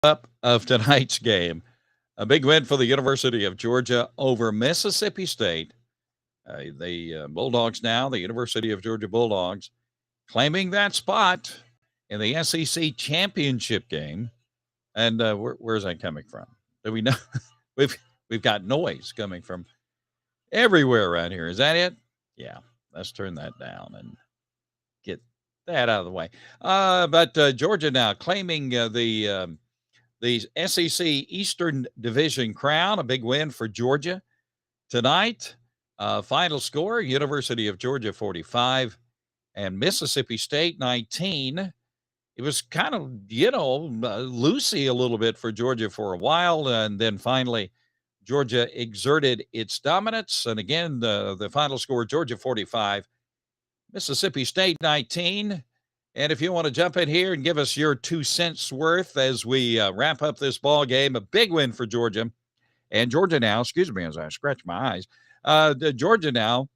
Up of tonight's game. A big win for the University of Georgia over Mississippi State. The Bulldogs now, the University of Georgia Bulldogs, claiming that spot in the SEC championship game. And where's that coming from? Do we know? we've we've got noise coming from everywhere around here. Is that it? Yeah. Let's turn that down and get that out of the way. But Georgia now claiming the SEC Eastern Division crown, a big win for Georgia tonight. Final score, University of Georgia 45 and Mississippi State 19. It was kind of, loosey a little bit for Georgia for a while. And then finally, Georgia exerted its dominance. And again, the final score, Georgia 45, Mississippi State 19. And if you want to jump in here and give us your 2 cents worth as we wrap up this ball game, a big win for Georgia. And Georgia now, excuse me as I scratch my eyes, Georgia now,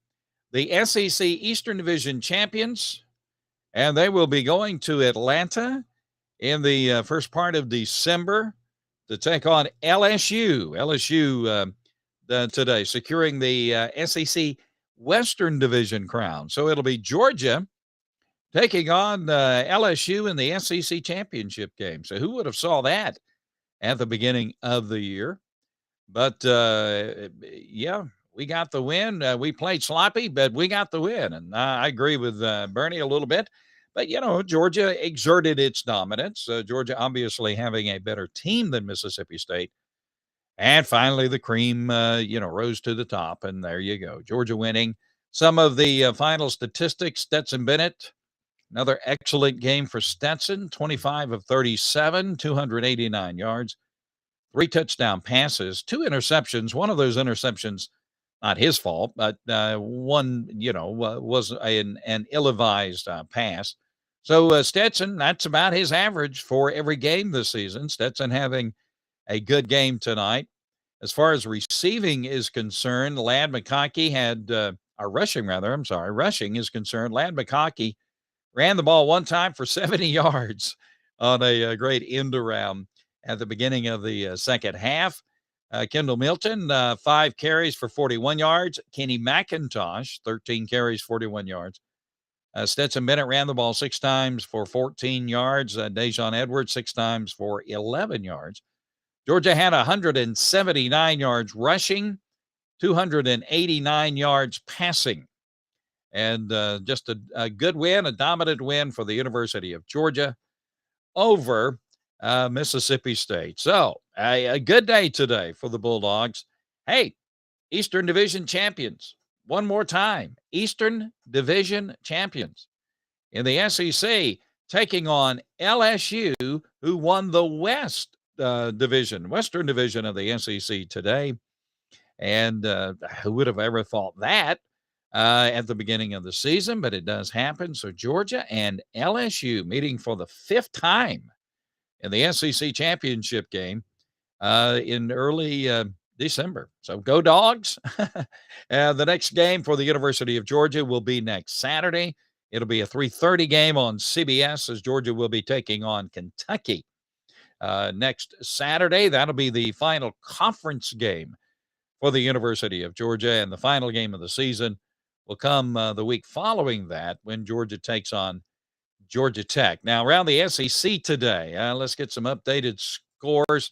the SEC Eastern Division champions, and they will be going to Atlanta in the first part of December to take on LSU. LSU today securing the SEC Western Division crown. So it'll be Georgia taking on LSU in the SEC championship game. So who would have saw that at the beginning of the year? But, yeah, we got the win. We played sloppy, but we got the win. And I agree with Bernie a little bit. But, Georgia exerted its dominance. Georgia obviously having a better team than Mississippi State. And finally, the cream, rose to the top. And there you go. Georgia winning. Some of the final statistics, Stetson Bennett, another excellent game for Stetson, 25 of 37, 289 yards, 3 touchdown passes, 2 interceptions. One of those interceptions, not his fault, but one, was an ill-advised pass. So Stetson, that's about his average for every game this season. Stetson having a good game tonight. As far as receiving is concerned, rushing is concerned. Ladd McConkey ran the ball one time for 70 yards on a great end around at the beginning of the second half. Kendall Milton, 5 carries for 41 yards. Kenny McIntosh, 13 carries, 41 yards. Stetson Bennett ran the ball 6 times for 14 yards. Dejon Edwards, 6 times for 11 yards. Georgia had 179 yards rushing, 289 yards passing. And just a good win, a dominant win for the University of Georgia over Mississippi State. So a good day today for the Bulldogs. Hey, Eastern Division champions. One more time, Eastern Division champions in the SEC taking on LSU, who won the Western Division of the SEC today. And who would have ever thought that at the beginning of the season? But it does happen. So Georgia and LSU meeting for the 5th time in the SEC championship game in early December. So go Dogs. The next game for the University of Georgia will be next Saturday. It'll be a 3:30 game on CBS as Georgia will be taking on Kentucky next Saturday. That'll be the final conference game for the University of Georgia, and the final game of the season will come the week following that when Georgia takes on Georgia Tech. Now, around the SEC today, let's get some updated scores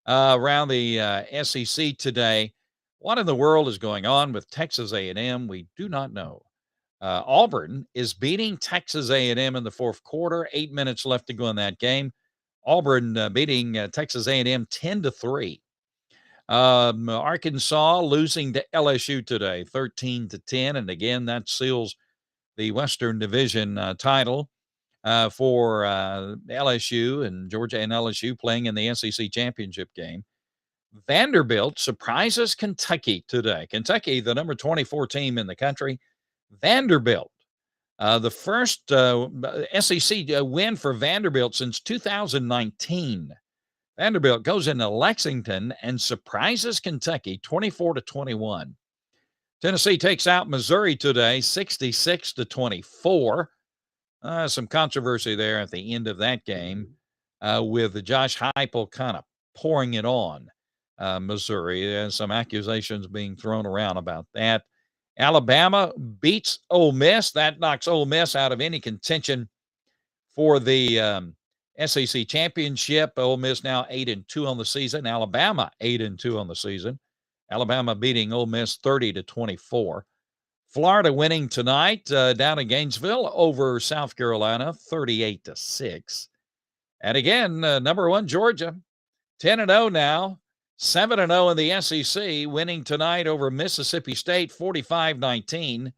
around the SEC today. What in the world is going on with Texas A&M? We do not know. Auburn is beating Texas A&M in the 4th quarter. 8 minutes left to go in that game. Auburn beating Texas A&M 10-3. Arkansas losing to LSU today, 13-10. And again, that seals the Western Division title for LSU, and Georgia and LSU playing in the SEC championship game. Vanderbilt surprises Kentucky today. Kentucky, the number 24 team in the country. Vanderbilt, the first SEC win for Vanderbilt since 2019. Vanderbilt goes into Lexington and surprises Kentucky 24-21. Tennessee takes out Missouri today 66-24. Some controversy there at the end of that game. with Josh Heupel kind of pouring it on Missouri. And some accusations being thrown around about that. Alabama beats Ole Miss. That knocks Ole Miss out of any contention for the SEC championship. Ole Miss now 8-2 on the season. Alabama 8-2 on the season. Alabama beating Ole Miss 30-24. Florida winning tonight down in Gainesville over South Carolina 38-6. And again, number one Georgia 10-0 now, 7-0 in the SEC, winning tonight over Mississippi State 45-19.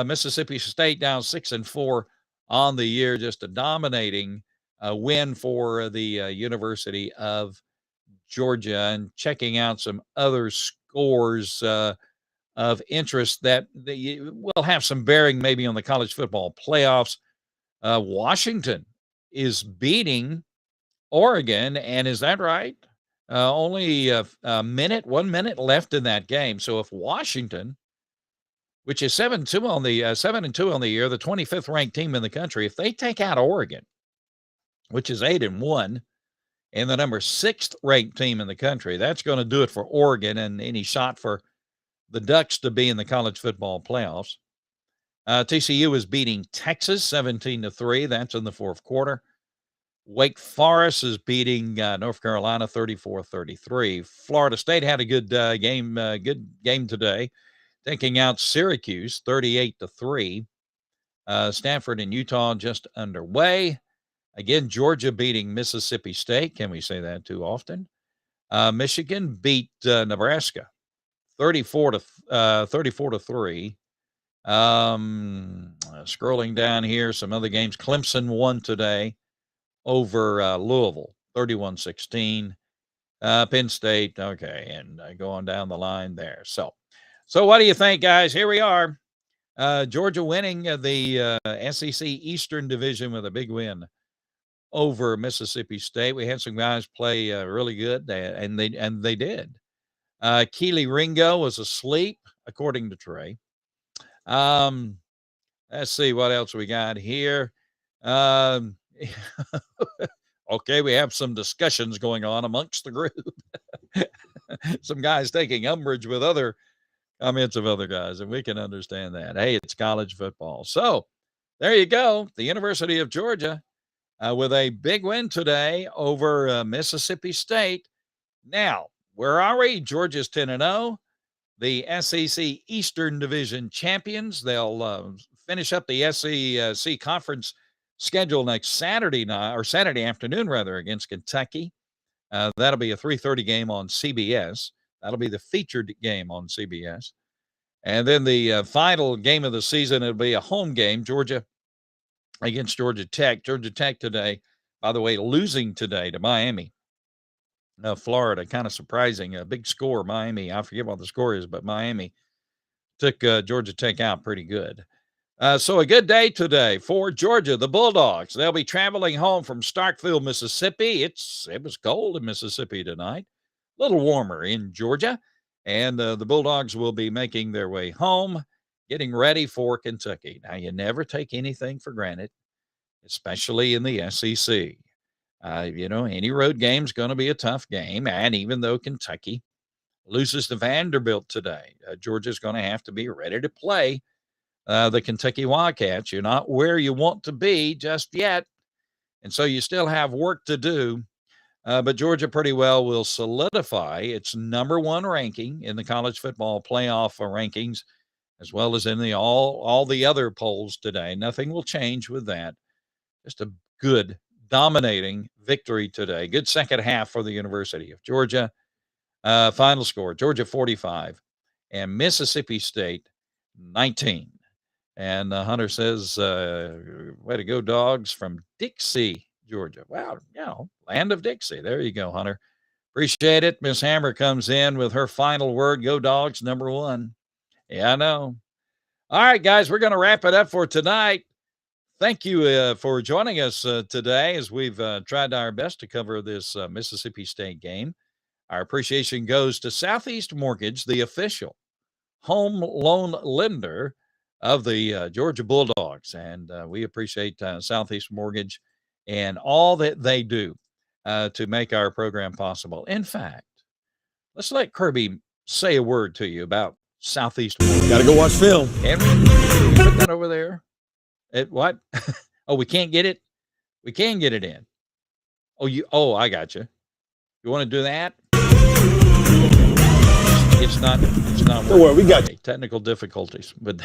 Mississippi State down 6-4 on the year, just a dominating win for the University of Georgia. And checking out some other scores of interest that will have some bearing maybe on the college football playoffs. Washington is beating Oregon, and is that right? Only a 1 minute left in that game. So if Washington, which is 7-2 on the 7-2 on the year, the 25th ranked team in the country, if they take out Oregon, which is 8-1, and the number 6th ranked team in the country, that's going to do it for Oregon and any shot for the Ducks to be in the college football playoffs. TCU is beating Texas 17-3. That's in the fourth quarter. Wake Forest is beating North Carolina 34-33. Florida State had a good game today, taking out Syracuse 38-3. Stanford and Utah just underway. Again, Georgia beating Mississippi State. Can we say that too often? Michigan beat Nebraska 34-3. Scrolling down here, some other games. Clemson won today over Louisville, 31-16. Penn State, okay, and going down the line there. So what do you think, guys? Here we are. Georgia winning the SEC Eastern Division with a big win over Mississippi State. We had some guys play really good, and they did. Keely Ringo was asleep, according to Trey. Let's see what else we got here. Okay, we have some discussions going on amongst the group. Some guys taking umbrage with other comments of other guys, and we can understand that. Hey, it's college football. So there you go. The University of Georgia with a big win today over Mississippi State. Now, where are we? Georgia's 10-0. The SEC Eastern Division champions. They'll finish up the SEC conference schedule next Saturday night, or Saturday afternoon, rather, against Kentucky. That'll be a 3:30 game on CBS. That'll be the featured game on CBS. And then the final game of the season, it'll be a home game, Georgia against Georgia Tech. Georgia Tech today, by the way, losing today to Miami. Florida, kind of surprising. A big score, Miami. I forget what the score is, but Miami took Georgia Tech out pretty good. So a good day today for Georgia, the Bulldogs. They'll be traveling home from Starkville, Mississippi. It was cold in Mississippi tonight, a little warmer in Georgia. And the Bulldogs will be making their way home, getting ready for Kentucky. Now, you never take anything for granted, especially in the SEC. Any road game is going to be a tough game. And even though Kentucky loses to Vanderbilt today, Georgia's going to have to be ready to play the Kentucky Wildcats. You're not where you want to be just yet. And so you still have work to do. But Georgia pretty well will solidify its number one ranking in the college football playoff rankings, as well as in all the other polls today. Nothing will change with that. Just a good, dominating victory today. Good second half for the University of Georgia. Final score, Georgia 45 and Mississippi State 19. And Hunter says, way to go, Dogs, from Dixie, Georgia. Wow, land of Dixie. There you go, Hunter. Appreciate it. Miss Hammer comes in with her final word. Go Dogs, number one. Yeah, I know. All right, guys, we're going to wrap it up for tonight. Thank you for joining us today as we've tried our best to cover this Mississippi State game. Our appreciation goes to Southeast Mortgage, the official home loan lender of the Georgia Bulldogs. And we appreciate Southeast Mortgage and all that they do to make our program possible. In fact, let's let Kirby say a word to you about Southeast Mortgage. Gotta go watch film. Henry, can you put that over there? What? Oh, we can't get it? We can get it in. Oh, I got you. You want to do that? It's not Don't worry, we got you. Technical difficulties with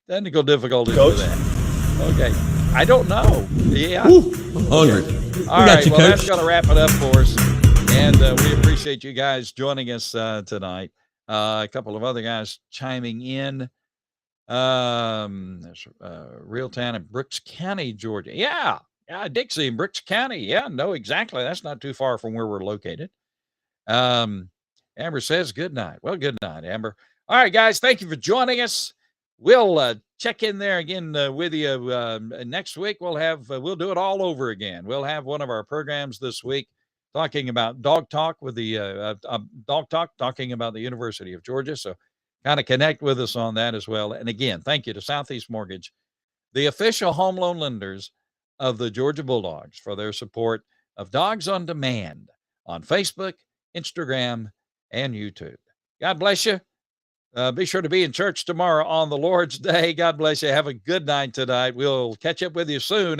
technical difficulties Coach. with that. Okay. I don't know. Yeah. Woo, I'm hungry. All right. Well, that's going to wrap it up for us. And we appreciate you guys joining us tonight. A couple of other guys chiming in. Realtown in Brooks County, Georgia. Yeah. Dixie in Brooks County. Yeah, no, exactly. That's not too far from where we're located. Amber says good night. Well, good night, Amber. All right, guys. Thank you for joining us. We'll check in there again with you next week. We'll do it all over again. We'll have one of our programs this week talking about Dog Talk with the Dog Talk, talking about the University of Georgia. So kind of connect with us on that as well. And again, thank you to Southeast Mortgage, the official home loan lenders of the Georgia Bulldogs, for their support of Dogs on Demand on Facebook, Instagram, and YouTube. God bless you. Be sure to be in church tomorrow on the Lord's Day. God bless you. Have a good night tonight. We'll catch up with you soon.